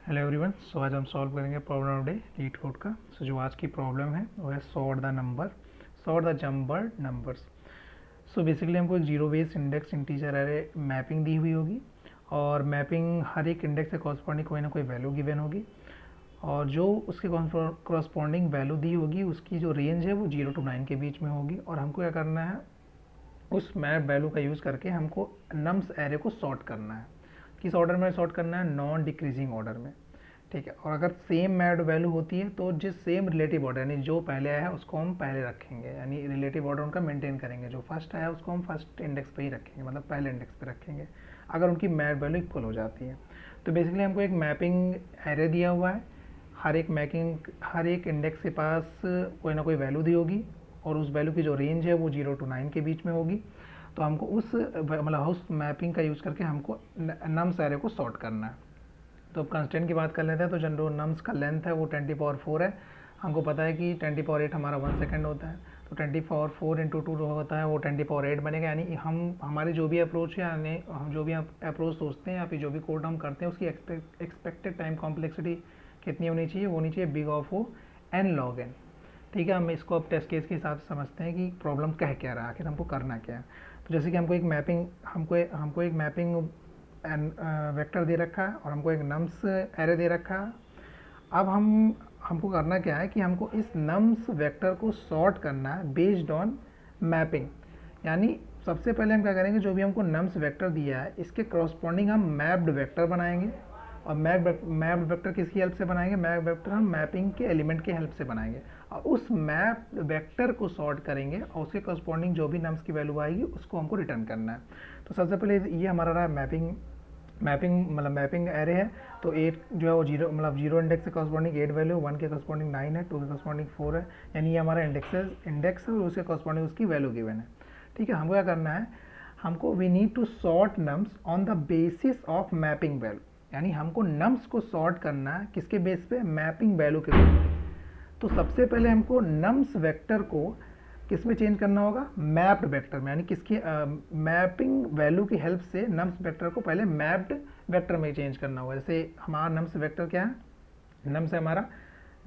Hello everyone. सो आज हम solve करेंगे problem of the day LeetCode. So जो आज की प्रॉब्लम है वो है sort the jumbled numbers. So basically हमको zero base index integer array mapping दी हुई होगी और मैपिंग हर एक इंडेक्स से कॉरस्पॉन्डिंग कोई ना कोई वैल्यू गिवन होगी और जो उसके कॉरस्पॉन्डिंग वैल्यू दी होगी उसकी जो रेंज है वो 0 to 9 के बीच में होगी। और हमको क्या करना है, उस मैप वैल्यू का यूज़ करके हमको नम्स एरे को सॉर्ट करना है। किस ऑर्डर में सॉर्ट करना है? नॉन डिक्रीजिंग ऑर्डर में। ठीक है। और अगर सेम मैप्ड वैल्यू होती है तो जिस सेम रिलेटिव ऑर्डर यानी जो पहले आया है उसको हम पहले रखेंगे, यानी रिलेटिव ऑर्डर उनका मेंटेन करेंगे। जो फर्स्ट आया उसको हम फर्स्ट इंडेक्स पे ही रखेंगे, मतलब पहले इंडेक्स पे रखेंगे अगर उनकी मैप वैल्यू इक्वल हो जाती है। तो बेसिकली हमको एक मैपिंग एरे दिया हुआ है, हर एक इंडेक्स के पास कोई ना कोई वैल्यू दी होगी और उस वैल्यू की जो रेंज है वो 0 to 9 के बीच में होगी। तो हमको उस मैपिंग का यूज़ करके हमको नम्स एरे को सॉर्ट करना है। तो अब कंस्टेंट की बात कर लेते हैं। तो जो नम्स का लेंथ है वो 10⁴ है। हमको पता है कि 10⁸ हमारा 1 सेकेंड होता है, तो 10⁴ इंटू 2 जो होता है वो 10⁸ बनेगा। यानी हम हमारी जो भी अप्रोच है, यानी हम जो भी अप्रोच सोचते हैं या फिर जो भी कोड हम करते हैं उसकी एक्सपेक्टेड टाइम कॉम्प्लेक्सिटी कितनी होनी चाहिए? वो होनी चाहिए big of O n log n। ठीक है। हम इसको अब टेस्ट केस के हिसाब से समझते हैं कि प्रॉब्लम कह क्या रहा है, आखिर हमको करना क्या है। तो जैसे कि हमको एक मैपिंग वेक्टर दे रखा है और हमको एक नम्स एरे दे रखा है। अब हमको करना क्या है कि हमको इस नम्स वेक्टर को सॉर्ट करना है बेस्ड ऑन मैपिंग। यानी सबसे पहले हम क्या करेंगे, जो भी हमको नम्स वेक्टर दिया है इसके करस्पॉन्डिंग हम मैप्ड वेक्टर बनाएंगे। और मैप्ड वेक्टर किसकी हेल्प से बनाएंगे? मैप वेक्टर हम मैपिंग के एलिमेंट के हेल्प से बनाएंगे और उस मैप वेक्टर को सॉर्ट करेंगे और उसके करस्पॉन्डिंग जो भी नम्स की वैल्यू आएगी उसको हमको रिटर्न करना है। तो सबसे पहले ये हमारा रहा मैपिंग एरे है। तो 8 जो है वो जीरो इंडेक्स के करस्पॉन्डिंग 8 वैल्यू, 1 के करस्पॉन्डिंग 9 है, 2 के करस्पॉन्डिंग 4 है। यानी ये हमारा इंडेक्स है और उसके करस्पॉन्डिंग उसकी वैल्यू गिवन है। ठीक है। हमको क्या करना है, हमको we need to sort nums on the basis of mapping value. यानी हमको नम्स को सॉर्ट करना है किसके बेस पे? मैपिंग वैल्यू के बेस पे। तो सबसे पहले हमको नम्स वेक्टर को किस में चेंज करना होगा? मैप्ड वेक्टर में। यानी किसकी मैपिंग वैल्यू की हेल्प से नम्स वेक्टर को पहले मैप्ड वेक्टर में चेंज करना होगा। जैसे हमारा नम्स वेक्टर क्या है? नम्स है हमारा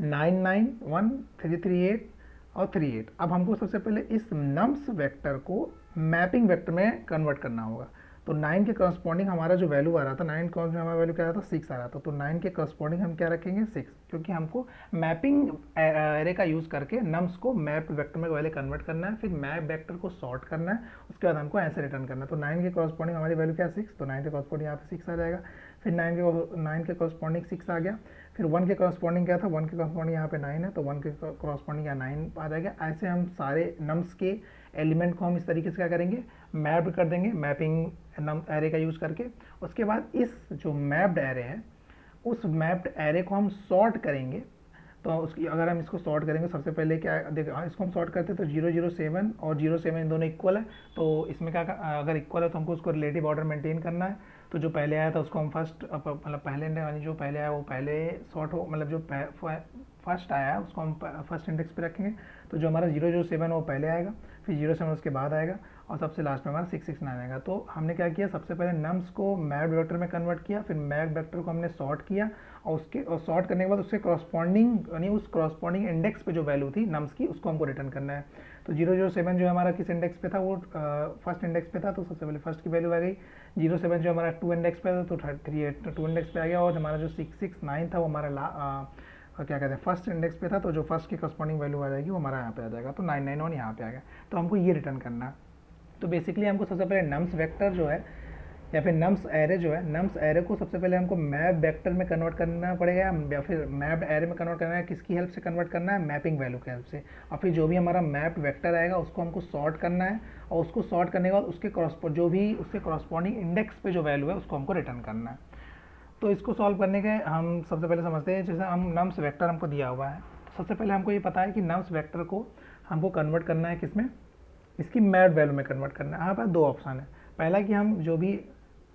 991 338 और 38। अब हमको सबसे पहले इस नम्स वेक्टर को मैपिंग वेक्टर में कन्वर्ट करना होगा। तो 9 के करस्पॉन्डिंग हमारा जो वैल्यू आ रहा था, 9 कौन सा हमारा वैल्यू क्या आ रहा था? 6 आ रहा था। तो 9 के करस्पॉन्डिंग हम क्या रखेंगे? 6, क्योंकि हमको मैपिंग एरे का यूज़ करके नम्स को मैप वेक्टर में पहले कन्वर्ट करना है, फिर मैप वेक्टर को सॉर्ट करना है, उसके बाद हमको ऐसे रिटर्न करना है। तो 9 के करस्पॉन्डिंग हमारी वैल्यू क्या है? 6। तो 9 के करस्पॉन्डिंग यहाँ पे 6 आ जाएगा। फिर 9 के करस्पॉन्डिंग 6 आ गया। फिर 1 के करस्पॉन्डिंग क्या था? 1 के करस्पॉन्डिंग यहाँ पे 9 है, तो 1 के करस्पॉन्डिंग यहाँ 9 आ जाएगा। ऐसे हम सारे नम्स के एलिमेंट को हम इस तरीके से क्या करेंगे? मैप कर देंगे मैपिंग नम एरे का यूज़ करके। उसके बाद इस जो मैप्ड एरे है उस मैप्ड एरे को हम सॉर्ट करेंगे। तो उसकी अगर हम इसको सॉर्ट करेंगे, सबसे पहले क्या देखो, इसको हम सॉर्ट करते हैं तो 0 0 7 और 0 7 इन दोनों इक्वल है। तो इसमें क्या अगर इक्वल है तो हमको उसको रिलेटिव ऑर्डर मेंटेन करना है। तो जो पहले आया था उसको हम फर्स्ट, मतलब पहले यानी जो पहले आया वो पहले सॉर्ट हो, मतलब जो फर्स्ट आया है उसको हम फर्स्ट इंडेक्स पे रखेंगे। तो जो हमारा 0 0 7 वो पहले आएगा, फिर 0 7 उसके बाद आएगा और सबसे लास्ट में हमारा 6 6 9 आएगा। तो हमने क्या किया, सबसे पहले नम्स को मैप्ड वेक्टर में कन्वर्ट किया, फिर मैप्ड वेक्टर को हमने सॉर्ट किया और सॉर्ट करने के बाद उसके करस्पॉन्डिंग यानी उस करस्पॉन्डिंग इंडेक्स पे जो वैल्यू थी नम्स की उसको हमको रिटर्न करना है। तो 0 0 7 जो हमारा किस इंडेक्स पे था? वो फर्स्ट इंडेक्स पे था, तो सबसे पहले फर्स्ट की वैल्यू आ गई। 0 7 जो हमारा 2 इंडेक्स पे था तो 38 2 इंडेक्स पे आ गया। और हमारा जो 6 6 9 था वो हमारा क्या कहते हैं फर्स्ट इंडेक्स पे था, तो जो फर्स्ट की करस्पॉन्डिंग वैल्यू आ जाएगी वो हमारा यहाँ पे आ जाएगा। तो 991 यहाँ पे आ गया। तो हमको ये रिटर्न करना है। तो बेसिकली हमको सबसे पहले नम्स वेक्टर जो है या फिर नम्स एरे जो है, नम्स एरे को सबसे पहले हमको मैप वेक्टर में कन्वर्ट करना पड़ेगा या फिर मैप्ड एरे में कन्वर्ट करना है। किसकी हेल्प से कन्वर्ट करना है? मैपिंग वैल्यू की हेल्प से। और फिर जो भी हमारा मैप्ड वेक्टर आएगा उसको हमको सॉर्ट करना है और उसको सॉर्ट करने के बाद उसके जो भी उसके करस्पॉन्डिंग इंडेक्स पे जो वैल्यू है उसको हमको रिटर्न करना है। तो इसको सॉल्व करने के हम सबसे पहले समझते हैं, जैसे हम नम्स वेक्टर हमको दिया हुआ है। तो सबसे पहले हमको ये पता है कि नम्स वेक्टर को हमको कन्वर्ट करना है किसमें? इसकी मैप्ड वैल्यू में कन्वर्ट करना है। यहाँ पर दो ऑप्शन है। पहला कि हम जो भी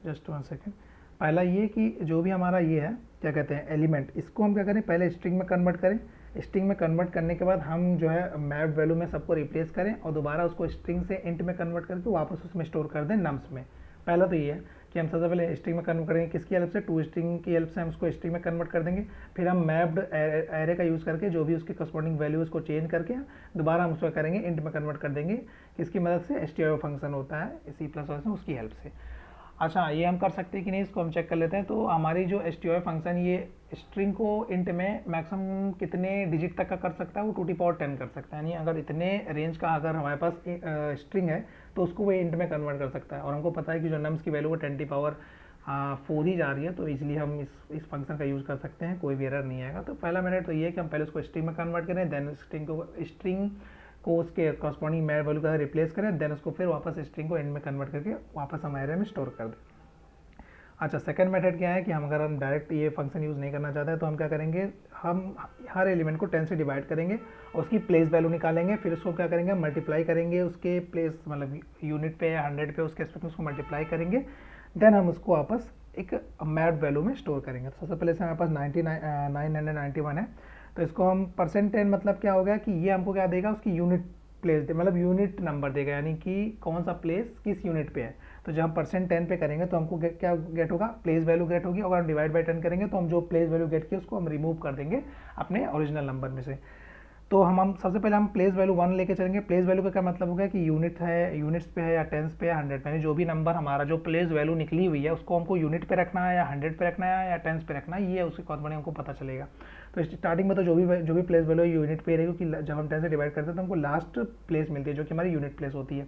जस्ट 1 सेकेंड, पहला ये कि जो भी हमारा ये है क्या कहते हैं एलिमेंट, इसको हम क्या करें पहले स्ट्रिंग में कन्वर्ट करें। स्ट्रिंग में कन्वर्ट करने के बाद हम जो है मैप्ड वैल्यू में सबको रिप्लेस करें और दोबारा उसको स्ट्रिंग से इंट में कन्वर्ट करके वापस उसमें स्टोर कर दें नम्स में। पहला तो ये है कि हम सबसे पहले स्ट्रिंग में कन्वर्ट करेंगे किसकी हेल्प से, टू स्ट्रिंग की हेल्प से हम उसको स्ट्रिंग में कन्वर्ट कर देंगे। फिर हम मैप्ड एरे का यूज़ करके जो भी उसकी करस्पॉन्डिंग वैल्यू उसको चेंज करके दोबारा हम उसको करेंगे इंट में कन्वर्ट कर देंगे, किसकी मदद से, stdio फंक्शन होता है C++ में, उसकी हेल्प से। अच्छा, ये हम कर सकते हैं कि नहीं, इसको हम चेक कर लेते हैं। तो हमारी जो stdio फंक्शन ये स्ट्रिंग को इंट में मैक्सिमम कितने डिजिट तक का कर सकता है, वो 2 की पावर 10 कर सकता है। यानी अगर इतने रेंज का अगर हमारे पास स्ट्रिंग है तो उसको वो इंट में कन्वर्ट कर सकता है। और हमको पता है कि जो नम्स की वैल्यू वो 10 की पावर 4 ही जा रही है, तो इसलिए हम इस फंक्शन का यूज़ कर सकते हैं, कोई भी एरर नहीं आएगा। तो पहला मेथड तो ये है कि हम पहले उसको स्ट्रिंग में कन्वर्ट करें, देन स्ट्रिंग को उसके कॉरस्पॉन्डिंग मैप वैल्यू का रिप्लेस करें, देन उसको फिर वापस स्ट्रिंग को एंड में कन्वर्ट करके वापस हम एरे में स्टोर कर दें। अच्छा, सेकंड मेथड क्या है कि हम डायरेक्ट ये फंक्शन यूज़ नहीं करना चाहते हैं तो हम क्या करेंगे, हम हर एलिमेंट को 10 से डिवाइड करेंगे और उसकी प्लेस वैल्यू निकालेंगे। फिर उसको क्या करेंगे, मल्टीप्लाई करेंगे उसके प्लेस मतलब यूनिट पे या 100 पे उसके एस्पेक्ट में उसको मल्टीप्लाई करेंगे, देन हम उसको वापस एक मैप्ड वैल्यू में स्टोर करेंगे। तो सबसे पहले से हमारे पास 991 है, तो इसको हम %10 मतलब क्या हो गया कि ये हमको क्या देगा, उसकी यूनिट प्लेस दे, मतलब यूनिट नंबर देगा, यानी कि कौन सा प्लेस किस यूनिट पे है। तो जब हम %10 पे करेंगे तो हमको क्या गेट होगा, प्लेस वैल्यू गेट होगी। अगर हम डिवाइड बाई 10 करेंगे तो हम जो प्लेस वैल्यू गेट की उसको हम रिमूव कर देंगे अपने ओरिजिनल नंबर में से। तो हम सबसे पहले हम प्लेस वैल्यू 1 लेके चलेंगे। प्लेस वैल्यू का क्या मतलब होगा कि यूनिट है, यूनिट्स पे है या टेंस पे या 100 पे, यानी जो भी नंबर हमारा जो प्लेस वैल्यू निकली हुई है उसको हमको यूनिट पे रखना है या 100 पे रखना है या टेंस पे रखना है, ये उसके कॉरस्पॉन्डिंग हमको पता चलेगा। तो स्टार्टिंग में तो जो भी प्लेस वैल्यू यूनिट पे रहेगी, क्योंकि जब हम 10 से डिवाइड करते हैं तो हमको लास्ट प्लेस मिलती है जो कि हमारी यूनिट प्लेस होती है।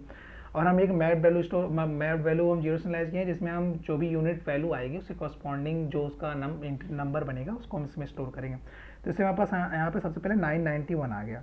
और हम एक मैप वैल्यू हम 0 से एनालाइज किए हैं, जिसमें हम जो भी यूनिट वैल्यू आएगी उसके कॉरस्पॉन्डिंग जो उसका नंबर बनेगा उसको हम इसमें स्टोर करेंगे। तो इससे हमारे पास यहाँ पे सबसे पहले 991 आ गया।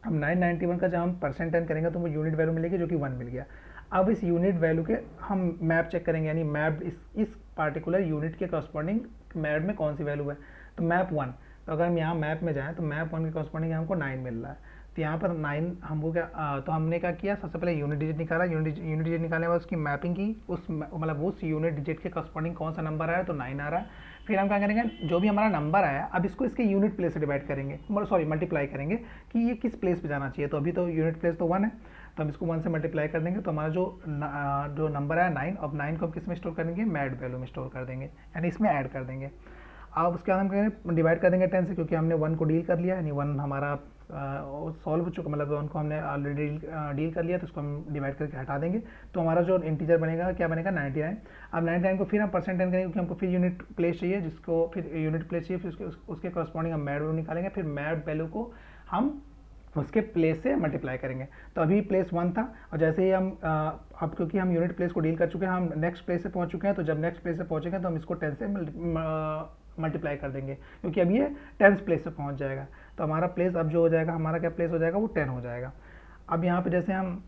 अब 991 का जब हम %10 करेंगे तो वो यूनिट वैल्यू मिलेगी जो कि 1 मिल गया। अब इस यूनिट वैल्यू के हम मैप चेक करेंगे, यानी मैप इस पार्टिकुलर यूनिट के कॉरस्पॉन्डिंग मैप में कौन सी वैल्यू है, तो मैप 1। तो अगर हम यहाँ मैप में जाएँ तो मैप 1 के कॉरस्पॉन्डिंग हमको 9 मिल रहा है। तो यहाँ पर 9 हमको क्या तो हमने क्या किया, सबसे पहले यूनिट डिजिट निकाला, यूनिट डिजिट निकालने के बाद उसकी मैपिंग की, उस मतलब उस यूनिट डिजिट के कॉरस्पॉन्डिंग कौन सा नंबर आया, तो 9 आ रहा है। फिर हम क्या करेंगे, जो भी हमारा नंबर आया अब इसको इसके यूनिट प्लेस से डिवाइड करेंगे, सॉरी मल्टीप्लाई करेंगे कि ये किस प्लेस पे जाना चाहिए। तो अभी तो यूनिट प्लेस तो 1 है, तो हम इसको 1 से मल्टीप्लाई कर देंगे, तो हमारा जो नंबर आया 9, अब 9 को हम किस में स्टोर करेंगे, मैड वैल्यू में स्टोर कर देंगे, यानी इसमें ऐड कर देंगे। अब उसके बाद हम करेंगे डिवाइड कर देंगे 10 से, क्योंकि हमने 1 को डील कर लिया, यानी 1 हमारा सॉल्व हो चुका, मतलब 1 को हमने ऑलरेडी डील कर लिया, तो उसको हम डिवाइड करके हटा देंगे। तो हमारा जो इंटीजर बनेगा क्या बनेगा, 99। अब 99 को फिर हम %10 करेंगे, क्योंकि हमको फिर यूनिट प्लेस चाहिए, जिसको फिर यूनिट प्लेस चाहिए, फिर उसके कॉरस्पॉन्डिंग हम मैड वैल्यू निकालेंगे, फिर मैड वैल्यू को हम उसके प्लेस से मल्टीप्लाई करेंगे। तो अभी प्लेस 1 था, और जैसे ही हम अब क्योंकि हम यूनिट प्लेस को डील कर चुके हैं, हम नेक्स्ट प्लेस से पहुंच चुके हैं, तो जब नेक्स्ट प्लेस से पहुंचेंगे तो हम इसको 10 से मल्टीप्लाई कर देंगे, क्योंकि अब ये 10th प्लेस से पहुंच जाएगा। तो हमारा प्लेस अब जो हो जाएगा, हमारा क्या प्लेस हो जाएगा, वो 10 हो जाएगा। अब यहाँ पे जैसे हम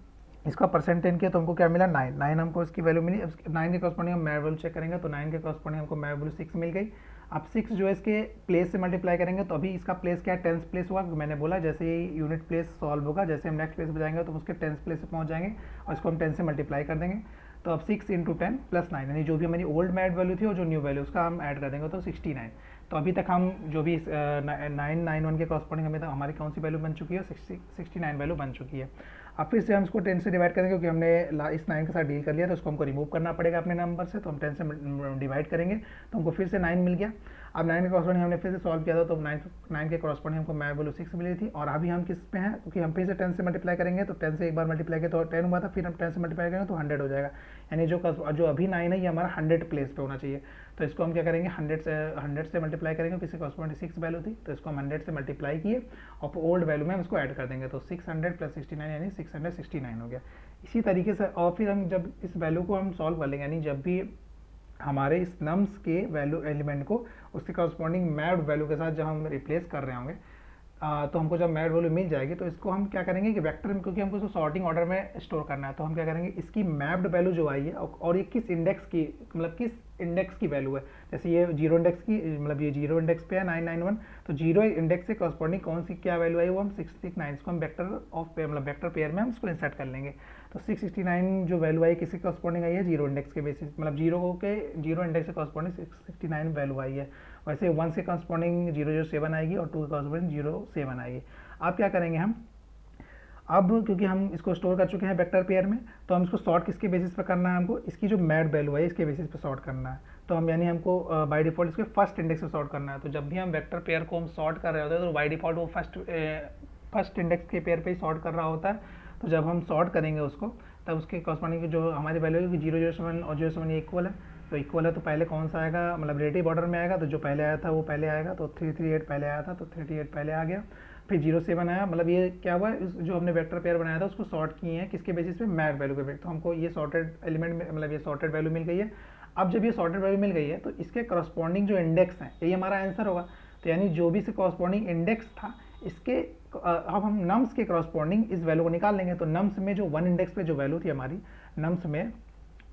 इसका %10 किया तो हमको क्या मिला, 9 हमको इसकी वैल्यू मिली। अब 9 के कॉरस्पॉन्डिंग हम मैड वैल्यू चेक करेंगे, तो 9 के कॉरस्पॉन्डिंग हमको मैड वैल्यू 6 मिल गई। अब 6 जो है इसके प्लेस से मल्टीप्लाई करेंगे, तो अभी इसका प्लेस क्या है, 10th प्लेस होगा। मैंने बोला जैसे ही यूनिट प्लेस सॉल्व होगा, जैसे हम नेक्स्ट प्लेस पर जाएंगे तो उसके 10th प्लेस से पहुंच जाएंगे, और इसको हम 10 से मल्टीप्लाई कर देंगे। तो अब 6 × 10 + 9, यानी जो भी हमारी ओल्ड मैड वैल्यू थी और जो न्यू वैल्यू उसका हम ऐड कर देंगे, तो 69। तो अभी तक हम जो भी 991 के कॉरस्पॉन्डिंग हमें हमारी कौन सी वैल्यू बन चुकी है, 69 वैल्यू बन चुकी है। अब फिर से हम इसको 10 से डिवाइड करेंगे, क्योंकि हमने इस 9 के साथ डील कर लिया, तो उसको हमको रिमूव करना पड़ेगा अपने नंबर से। तो हम 10 से डिवाइड करेंगे तो हमको फिर से 9 मिल गया। अब 9 के कॉरस्पॉन्डिंग हमने फिर से सॉल्व किया था, तो 9 के कॉरस्पॉन्डिंग हमको मैड वैल्यू 6 मिली थी। और अभी हम किस पे हैं, क्योंकि हम फिर से 10 से मल्टीप्लाई करेंगे, तो 10 से एक बार मल्टीप्लाई किया तो 10 हुआ था, फिर हम 10 से मल्टीप्लाई करेंगे तो 100 हो जाएगा। यानी जो अभी 9 है ये हमारा 100 प्लेस पे होना चाहिए। तो इसको हम क्या करेंगे, 100 से मल्टीप्लाई करेंगे, किसी कॉरस्पॉन्डिंग 6 वैल्यू थी, तो इसको हम 100 से मल्टीप्लाई किए और ओल्ड वैल्यू में हम इसको ऐड कर देंगे, तो 600 + 69 यानी 669 हो गया। इसी तरीके से और फिर हम जब इस वैल्यू को हम सॉल्व कर लेंगे, यानी जब भी हमारे इस नम्स के वैल्यू एलिमेंट को उसके कॉरस्पॉन्डिंग मैड वैल्यू के साथ जब हम रिप्लेस कर रहे होंगे, तो हमको जब मैड वैल्यू मिल जाएगी, तो इसको हम क्या करेंगे कि वेक्टर में, क्योंकि हमको इसको सॉर्टिंग ऑर्डर में स्टोर करना है, तो हम क्या करेंगे, इसकी मैप्ड वैल्यू जो आई है और ये किस इंडेक्स की, मतलब किस इंडेक्स की वैल्यू है। जैसे ये 0 इंडेक्स की, मतलब ये 0 इंडेक्स पे है 991, तो 0 इंडेक्स से कॉरस्पॉन्डिंग कौन सी क्या वैल्यू आई वो हम 669, इसको हम वेक्टर ऑफ पेयर मतलब वेक्टर पेयर में हम इसको इंसर्ट कर लेंगे। तो 669 जो वैल्यू आई किसी कॉरस्पॉन्डिंग आई है, 0 इंडेक्स के बेसिस, मतलब 0 इंडेक्स से कॉरस्पॉन्डिंग 669 वैल्यू आई है। वैसे 1 से कॉरस्पॉन्डिंग 007 आएगी और 2 के कॉरस्पॉन्डिंग 07 आएगी। अब क्या करेंगे हम, अब क्योंकि हम इसको स्टोर कर चुके हैं वेक्टर पेयर में, तो हम इसको सॉर्ट किसके बेसिस पे करना है, हमको इसकी जो मैड वैल्यू है इसके बेसिस पे सॉर्ट करना है। तो हम यानी हमको बाय डिफ़ॉल्ट इसके फर्स्ट इंडेक्स से सॉर्ट करना है। तो जब भी हम वेक्टर पेयर को हम सॉर्ट कर रहे होते हैं तो बाय डिफ़ॉल्ट वो फर्स्ट इंडेक्स के पेयर पे ही सॉर्ट कर रहा होता है। तो जब हम सॉर्ट करेंगे उसको, तब उसके कॉरस्पॉन्डिंग जो हमारी वैल्यू है कि 007 और 07 ये इक्वल है, तो इक्वल है तो पहले कौन सा आएगा, मतलब रिलेटिव ऑर्डर में आएगा, तो जो पहले आया था वो पहले आएगा। तो 338 पहले आया था तो 38 पहले आ गया। फिर 07 आया, मतलब ये क्या हुआ, जो हमने वेक्टर पेयर बनाया था उसको सॉर्ट किए हैं किसके बेसिस पे, मैड वैल्यू के बेसिस। तो हमको ये सॉर्टेड एलिमेंट में, मतलब ये सॉर्टेड वैल्यू मिल गई है। अब जब ये सॉर्टेड वैल्यू मिल गई है तो इसके करस्पॉन्डिंग जो इंडेक्स हैं यही हमारा आंसर होगा। तो यानी जो भी इसके करस्पॉन्डिंग इंडेक्स था इसके, अब हम नम्स के करस्पॉन्डिंग इस वैल्यू को निकाल लेंगे। तो नम्स में जो 1 इंडेक्स पे जो वैल्यू थी हमारी नम्स में,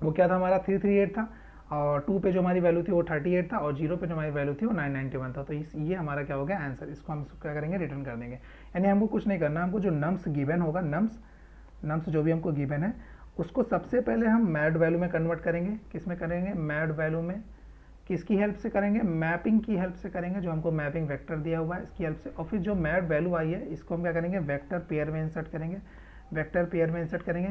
वो क्या था हमारा 338 था, और 2 पे जो हमारी वैल्यू थी वो 38 था, और 0 पे जो हमारी वैल्यू थी वो 991 था। तो ये हमारा क्या हो गया आंसर। इसको हम क्या करेंगे, रिटर्न कर देंगे। यानी हमको कुछ नहीं करना, हमको जो नम्स गिवन होगा, नम्स जो भी हमको गिवन है उसको सबसे पहले हम मैड वैल्यू में कन्वर्ट करेंगे। किस में करेंगे, मैड वैल्यू में। किसकी हेल्प से करेंगे, मैपिंग की हेल्प से करेंगे, जो हमको मैपिंग वेक्टर दिया हुआ है इसकी हेल्प से। और फिर जो मैड वैल्यू आई है इसको हम क्या करेंगे, वेक्टर पेयर में इंसर्ट करेंगे। वेक्टर पेयर में इंसर्ट करेंगे,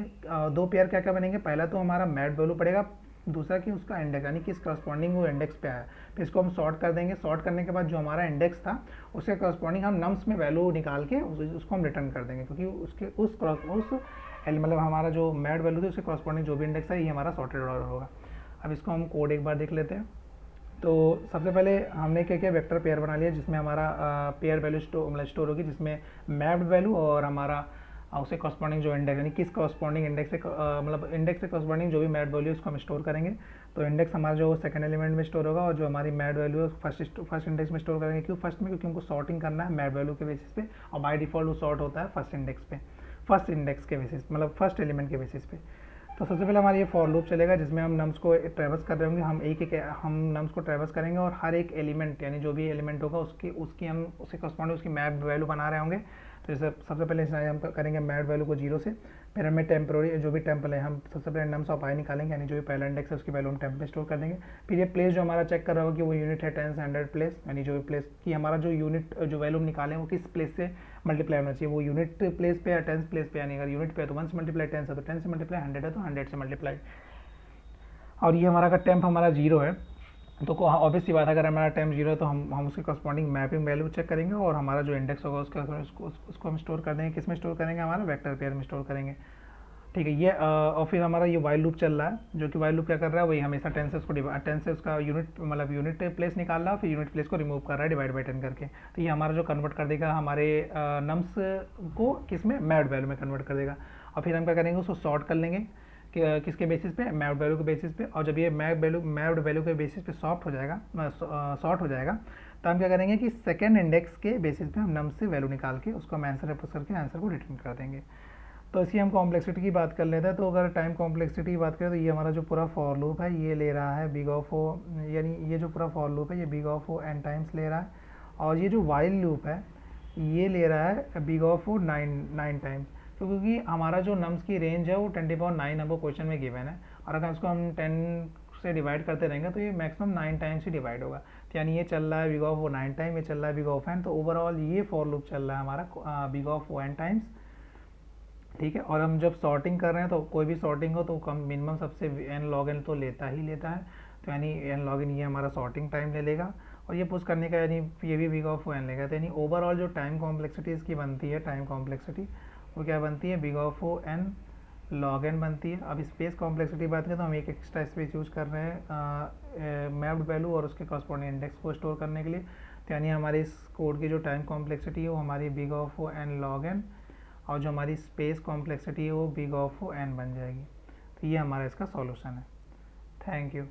दो पेयर क्या क्या बनेंगे, पहला तो हमारा मैड वैल्यू पड़ेगा, दूसरा कि उसका इंडेक्स, यानी किस करस्पॉन्डिंग वो इंडेक्स पे आया। फिर इसको हम सॉर्ट कर देंगे। सॉर्ट करने के बाद जो हमारा इंडेक्स था उसके करस्पॉन्डिंग हम नम्स में वैल्यू निकाल के उसको हम रिटर्न कर देंगे, क्योंकि उसके उस मतलब हमारा जो मैड वैल्यू थी उसके करस्पॉन्डिंग जो भी इंडेक्स है ये हमारा सॉर्टेड ऑर्डर होगा। अब इसको हम कोड एक बार देख लेते हैं। तो सबसे पहले हमने क्या किया, वेक्टर पेयर बना लिया जिसमें हमारा पेयर वैल्यू स्टोर होगी, जिसमें मैप्ड वैल्यू और हमारा उससे कॉरस्पॉन्डिंग जो इंडेक्स, यानी किस कॉरस्पॉन्डिंग इंडेक्स से मतलब इंडेक्स से कॉरस्पॉन्डिंग जो भी मैड वैल्यू उसको हम स्टोर करेंगे। तो इंडेक्स हमारा जो सेकंड एलिमेंट में स्टोर होगा, और जो हमारी मैड वैल्यू है फर्स्ट इंडेक्स में स्टोर करेंगे। क्यों फर्स्ट में, क्योंकि हमको सॉर्टिंग करना है मैड वैल्यू के बेसिस पे, और बाय डिफॉल्ट वो सॉर्ट होता है फर्स्ट इंडेक्स के बेसिस, मतलब फर्स्ट एलिमेंट के बेसिस पे। तो सबसे पहले हमारा ये फॉर लूप चलेगा जिसमें हम नम्स को ट्रेवर्स कर रहे होंगे। हम नम्स को ट्रेवर्स करेंगे और हर एक एलिमेंट, यानी जो भी एलिमेंट होगा उसकी हम उसके कॉरस्पॉन्डिंग उसकी मैप वैल्यू बना रहे होंगे। तो जैसे सबसे पहले हम करेंगे मैड वैल्यू को 0 से, फिर हमें टेम्प्रोरी जो भी टेम्पल है हम सबसे पहले नम्स ऑफ आई निकालेंगे, यानी जो भी पहला इंडेक्स है उसकी वैल्यू हम टेम्प में स्टोर कर देंगे। फिर ये प्लेस जो हमारा चेक कर रहा होगा कि वो यूनिट है 10 से 100 प्लेस, यानी जो भी प्लेस की हमारा जो यूनिट जो वैल्यू हम निकालें वो किस प्लेस से मल्टीप्लाई होना चाहिए, वो यूनिट प्लेस पे या 10 प्लेस पे। यानी अगर यूनिट पे है तो 1 से मल्टीप्लाई 10 है तो 10 से मल्टीप्लाई, 100 है तो 100 से मल्टीप्लाई। और ये हमारा अगर टेम्प हमारा 0 है तो ऑब्वियस सी बात है, अगर हमारा टेम्प 0 है तो हम उसके कॉरस्पॉन्डिंग मैपिंग वैल्यू चेक करेंगे, और हमारा जो इंडेक्स होगा उसको हम स्टोर कर देंगे। किस में स्टोर करेंगे, हमारा वेक्टर पेयर में स्टोर करेंगे। ठीक है, ये और फिर हमारा ये वाइल लूप चल रहा है, जो कि वाइल लूप क्या कर रहा है, वही हमेशा 10 से उसको 10 से उसका यूनिट मतलब यूनिट प्लेस निकाल रहा है, फिर यूनिट प्लेस को रिमूव कर रहा है डिवाइड बाई 10 करके। तो ये हमारा जो कन्वर्ट कर देगा हमारे नम्स को किस में, मैड वैल्यू में कन्वर्ट कर देगा। और फिर हम क्या करेंगे, उसको सॉर्ट कर लेंगे किसके बेसिस पे, मैड वैल्यू के बेसिस पे। और जब ये मैड वैल्यू के बेसिस पे सॉर्ट हो जाएगा तो हम क्या करेंगे कि सेकेंड इंडेक्स के बेसिस पे हम नम्स से वैल्यू निकाल के उसको हम आंसर रिप्रेजेंट करके आंसर को रिटर्न कर देंगे। तो इसकी हम कॉम्प्लेक्सिटी की बात कर लेते हैं। तो अगर टाइम कॉम्प्लेक्सिटी की बात करें तो ये हमारा जो पूरा फॉर लूप है ये ले रहा है बिग ऑफ ओ, यानी ये जो पूरा फॉर लूप है ये big of O N times ले रहा है, और ये जो वाइल लूप है ये ले रहा है बिग ऑफ ओ 9 टाइम्स। क्योंकि हमारा जो नम्स की रेंज है वो 10⁹ हमको क्वेश्चन में गिवन है, और अगर उसको हम 10 से डिवाइड करते रहेंगे तो ये मैक्सिमम 9 टाइम्स ही डिवाइड होगा। तो यानी ये चल रहा है बिग ऑफ ओ 9 टाइम, ये चल रहा है बिग ऑफ एन। तो ओवरऑल ये फॉर लूप चल रहा है हमारा big of O N times. ठीक है, और हम जब सॉर्टिंग कर रहे हैं तो कोई भी सॉर्टिंग हो तो कम मिनिमम सबसे एन लॉग एन तो लेता है। तो यानी एन लॉग एन ये हमारा सॉर्टिंग टाइम ले लेगा, और ये पुश करने का यानी ये भी बिग ऑफ ओ एन लेगा। तो यानी ओवरऑल जो टाइम कॉम्प्लेक्सिटी इसकी बनती है, टाइम कॉम्प्लेक्सिटी वो क्या बनती है, big of O N log N बनती है। अब स्पेस कॉम्प्लेक्सिटी बात करें तो हम एक एक्स्ट्रा स्पेस यूज़ कर रहे हैं मैप्ड वैल्यू और उसके कॉरस्पॉन्डिंग इंडेक्स को स्टोर करने के लिए। तो यानी हमारी इस कोड की जो टाइम कॉम्प्लेक्सिटी है वो हमारी big of O N log N, और जो हमारी स्पेस कॉम्प्लेक्सिटी है वो बिग ऑफ ओ एन बन जाएगी। तो ये हमारा इसका सॉल्यूशन है। Thank you.